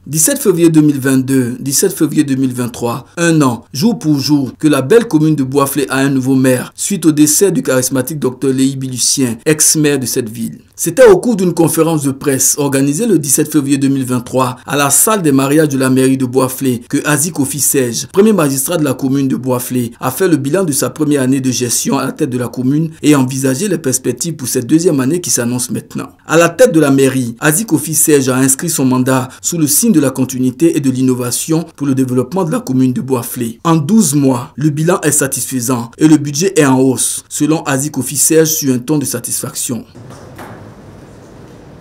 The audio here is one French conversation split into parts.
17 février 2022, 17 février 2023, un an, jour pour jour, que la belle commune de Boisflé a un nouveau maire, suite au décès du charismatique Dr Léibi Lucien, ex-maire de cette ville. C'était au cours d'une conférence de presse organisée le 17 février 2023 à la salle des mariages de la mairie de Boisflé que Azik Ofi-Serge, premier magistrat de la commune de Boisflé, a fait le bilan de sa première année de gestion à la tête de la commune et envisagé les perspectives pour cette deuxième année qui s'annonce maintenant. À la tête de la mairie, Azik Ofi-Serge a inscrit son mandat sous le signe de la continuité et de l'innovation pour le développement de la commune de Boisflé. En 12 mois, le bilan est satisfaisant et le budget est en hausse, selon Azik Ofi-Serge sur un ton de satisfaction.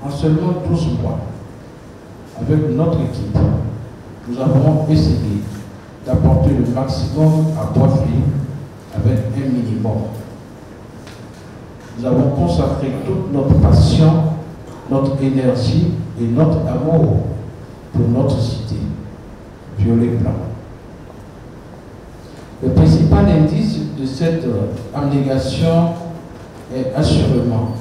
En seulement 12 mois, avec notre équipe, nous avons essayé d'apporter le maximum à Boisflé avec un minimum. Nous avons consacré toute notre passion, notre énergie et notre amour pour notre cité, violet-blanc. Le principal indice de cette abnégation est assurément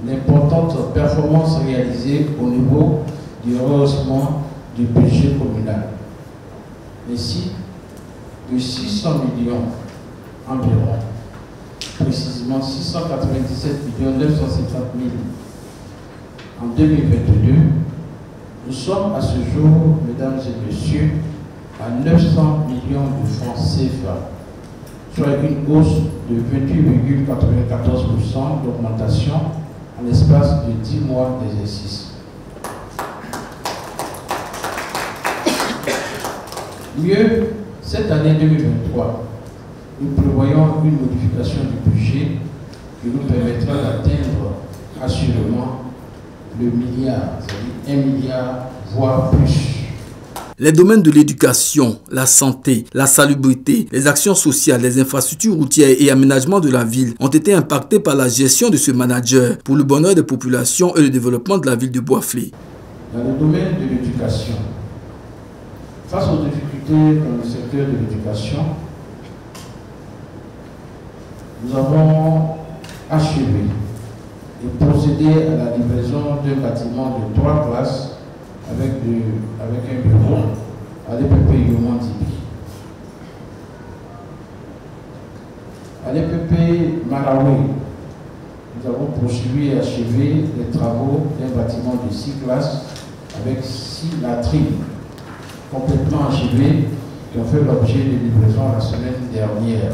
l'importante performance réalisée au niveau du rehaussement du budget communal. Ainsi, de 600 millions environ, précisément 697 950 000 en 2022, nous sommes à ce jour, mesdames et messieurs, à 900 millions de francs CFA, soit une hausse de 28,94% d'augmentation en l'espace de 10 mois d'exercice. Mieux, cette année 2023, nous prévoyons une modification du budget qui nous permettra d'atteindre assurément le milliard, c'est-à-dire 1 milliard, voire plus. Les domaines de l'éducation, la santé, la salubrité, les actions sociales, les infrastructures routières et aménagement de la ville ont été impactés par la gestion de ce manager pour le bonheur des populations et le développement de la ville de Boisflé. Dans le domaine de l'éducation, face aux difficultés dans le secteur de l'éducation, nous avons achevé et procédé à la livraison d'un bâtiment de 3 classes avec un bureau à l'EPP Yomandibé. À l'EPP Malawi, nous avons poursuivi et achevé les travaux d'un bâtiment de 6 classes avec 6 latrines complètement achevées qui ont fait l'objet de livraison la semaine dernière.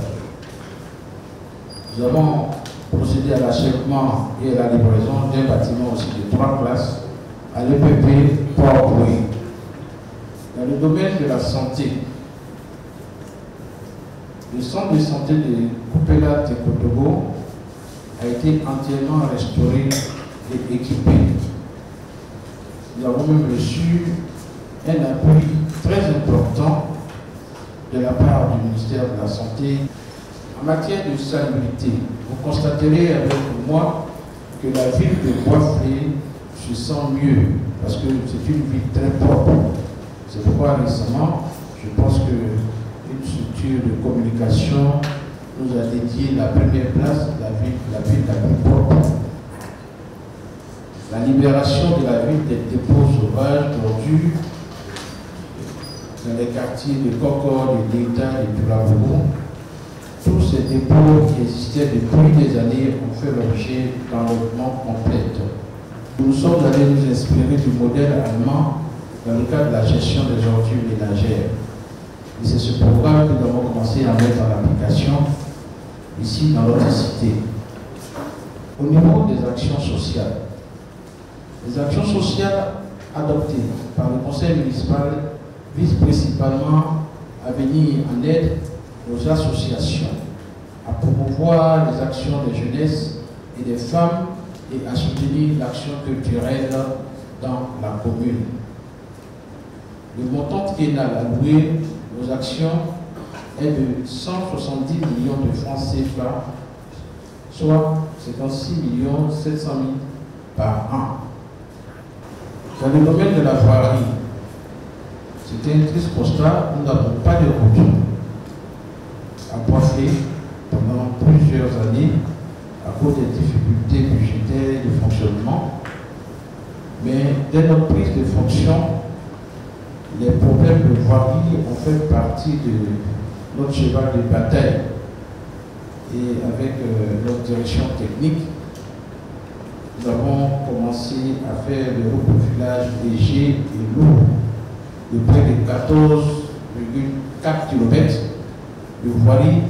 Nous avons procédé à l'achèvement et à la livraison d'un bâtiment aussi de 3 classes à l'EPP Port-Boué. Dans le domaine de la santé, le centre de santé de Coupéla Tekotogo a été entièrement restauré et équipé. Nous avons même reçu un appui très important de la part du ministère de la Santé. En matière de salubrité, vous constaterez avec moi que la ville de Boisflé se sent mieux parce que c'est une ville très propre. C'est pourquoi récemment, je pense qu'une structure de communication nous a dédié la première place de la ville la plus propre. La libération de la ville des dépôts sauvages d'ordures dans les quartiers de Concorde, de l'État et de Toulabourou. Tous ces dépôts qui existaient depuis des années ont fait l'objet d'enlèvements complètes. Nous sommes allés nous inspirer du modèle allemand dans le cadre de la gestion des ordures ménagères. Et c'est ce programme que nous avons commencé à mettre en application ici dans notre cité. Au niveau des actions sociales, les actions sociales adoptées par le conseil municipal visent principalement à venir en aide aux associations, à promouvoir les actions des jeunesses et des femmes et à soutenir l'action culturelle dans la commune. Le montant triennal alloué aux actions est de 170 millions de francs CFA, soit 56 700 000 par an. Dans le domaine de la voirie, c'était un triste constat, nous n'avons pas de route à Boisflé pendant plusieurs années à cause des difficultés budgétaires de fonctionnement. Mais dès notre prise de fonction, les problèmes de voirie ont fait partie de notre cheval de bataille. Et avec notre direction technique, nous avons commencé à faire le reprofilage léger et lourd de près de 14,4 km de voirie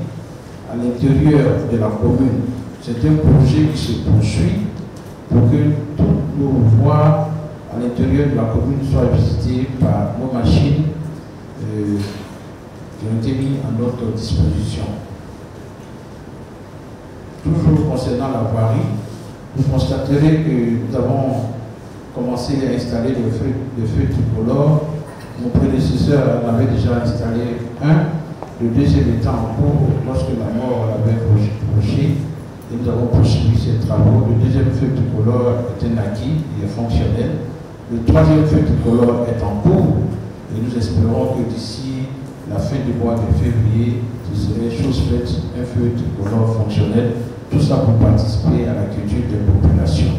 à l'intérieur de la commune. C'est un projet qui se poursuit pour que toutes nos voies à l'intérieur de la commune soient visitées par nos machines qui ont été mises à notre disposition. Toujours concernant la voirie, vous constaterez que nous avons commencé à installer le feu tricolore. Mon prédécesseur en avait déjà installé un, le deuxième étant en cours lorsque la mort l'avait proché. Et nous avons poursuivi ces travaux. Le deuxième feu tricolore est un acquis, il est fonctionnel. Le troisième feu tricolore est en cours. Et nous espérons que d'ici la fin du mois de février, ce serait chose faite, un feu tricolore fonctionnel. Tout ça pour participer à la culture des populations.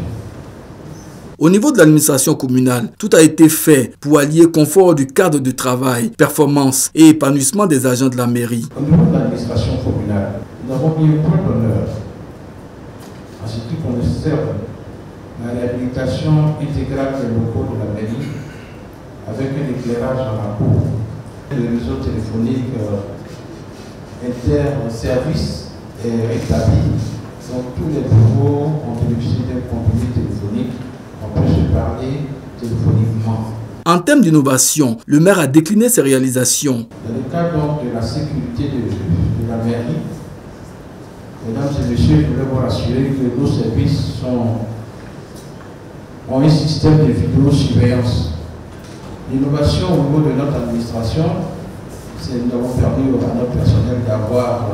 Au niveau de l'administration communale, tout a été fait pour allier confort du cadre de travail, performance et épanouissement des agents de la mairie. Au niveau de l'administration communale, nous avons mis un point d'honneur à ce qui concerne la réhabilitation intégrale des locaux de la mairie avec un éclairage dans la cour. Le réseau téléphonique inter-service est rétabli. Donc tous les bureaux ont bénéficié d'un contenu téléphonique. On peut se parler téléphoniquement. En termes d'innovation, le maire a décliné ses réalisations. Dans le cadre donc, de la sécurité de la mairie, mesdames et messieurs, je voulais vous rassurer que nos services ont un système de vidéosurveillance. L'innovation au niveau de notre administration, c'est nous avons permis à notre personnel d'avoir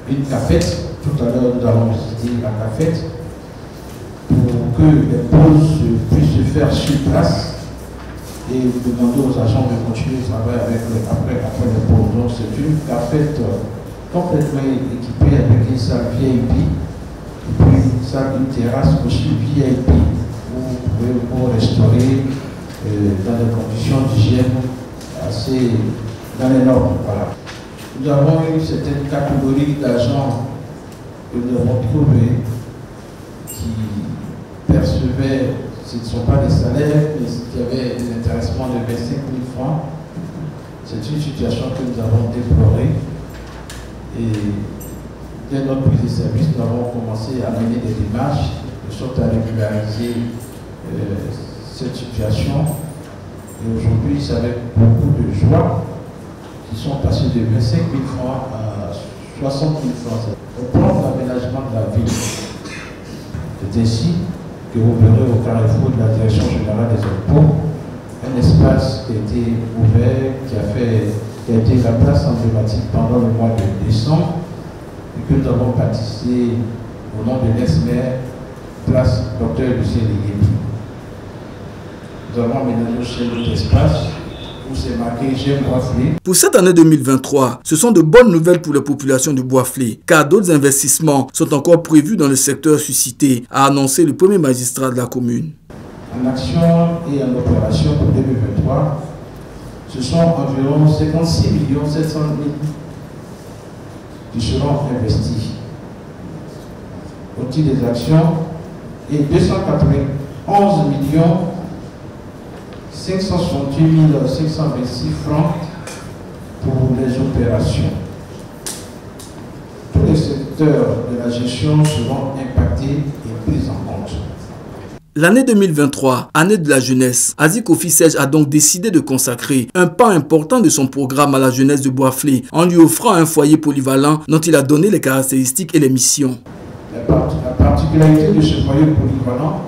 une cafette. Tout à l'heure, nous avons visité la cafette pour que les pauses puissent se faire sur place et demander aux agents de continuer le travail après les pauses. Donc, c'est une cafette complètement équipée avec une salle VIP et puis une terrasse aussi VIP où vous pouvez restaurer dans des conditions d'hygiène assez dans les normes. Voilà. Nous avons eu certaines catégories d'agents que nous avons trouvés qui percevaient, ce ne sont pas des salaires, mais qui avaient des intéressements de 25 000 francs. C'est une situation que nous avons déplorée. Et dès notre prise de service, nous avons commencé à mener des démarches de sorte à régulariser cette situation. Et aujourd'hui, c'est avec beaucoup de joie qu'ils sont passés de 25 000 francs à 60 000 francs. Au plan de l'aménagement de la ville, c'est ainsi que vous verrez au carrefour de la Direction générale des impôts un espace qui a été ouvert, qui a été la place emblématique pendant le mois de décembre et que nous avons baptisé au nom de l'ex-maire, place Dr Lucien Ligeti. Nous avons aménagé chez notre espace où c'est marqué J'aime Boisflé. Pour cette année 2023, ce sont de bonnes nouvelles pour la population de Boisflé, car d'autres investissements sont encore prévus dans le secteur suscité, a annoncé le premier magistrat de la commune. En action et en opération pour 2023, ce sont environ 56 700 000 qui seront investis au titre des actions et 291 568 526 francs pour les opérations. Tous les secteurs de la gestion seront impactés et pris en compte. L'année 2023, année de la jeunesse, Azik Officège a donc décidé de consacrer un pan important de son programme à la jeunesse de Boisflé en lui offrant un foyer polyvalent dont il a donné les caractéristiques et les missions. La particularité de ce foyer polyvalent,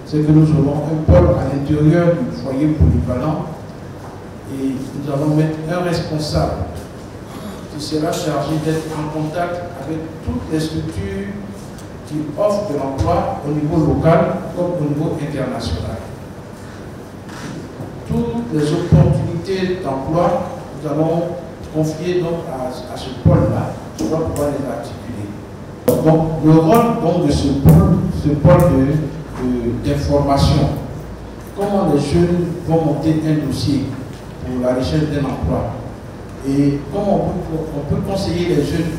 c'est que nous aurons un pôle à l'intérieur du foyer polyvalent et nous allons mettre un responsable qui sera chargé d'être en contact avec toutes les structures qui offrent de l'emploi au niveau local comme au niveau international. Toutes les opportunités d'emploi, nous allons confier donc à ce pôle-là, qui va pouvoir les articuler. Donc, le rôle donc, de ce pôle d'information, comment les jeunes vont monter un dossier, pour la recherche d'un emploi. Et comment on peut conseiller les jeunes,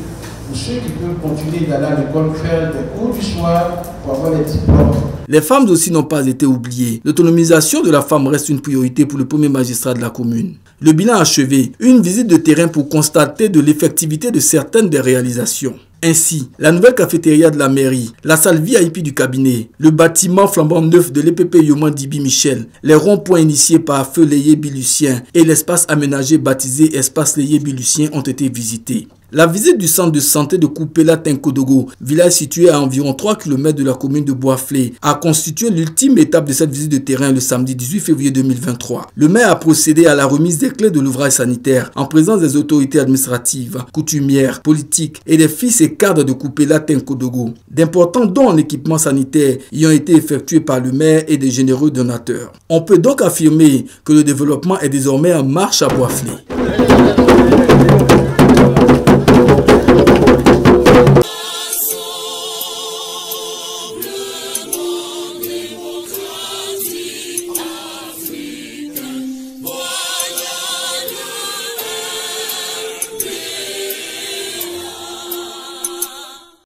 pour ceux qui peuvent continuer d'aller à l'école, faire des cours du soir pour avoir les diplômes. Les femmes aussi n'ont pas été oubliées. L'autonomisation de la femme reste une priorité pour le premier magistrat de la commune. Le bilan achevé, une visite de terrain pour constater de l'effectivité de certaines des réalisations. Ainsi, la nouvelle cafétéria de la mairie, la salle VIP du cabinet, le bâtiment flambant neuf de l'EPP Yoman Dibi Michel, les ronds-points initiés par Feu Léyébi Lucien et l'espace aménagé baptisé Espace Léyébi Lucien ont été visités. La visite du centre de santé de Koupela Tenkodogo, village situé à environ 3 km de la commune de Boisflé, a constitué l'ultime étape de cette visite de terrain le samedi 18 février 2023. Le maire a procédé à la remise des clés de l'ouvrage sanitaire en présence des autorités administratives, coutumières, politiques et des fils et cadres de Koupela Tenkodogo. D'importants dons en équipement sanitaire y ont été effectués par le maire et des généreux donateurs. On peut donc affirmer que le développement est désormais en marche à Boisflé.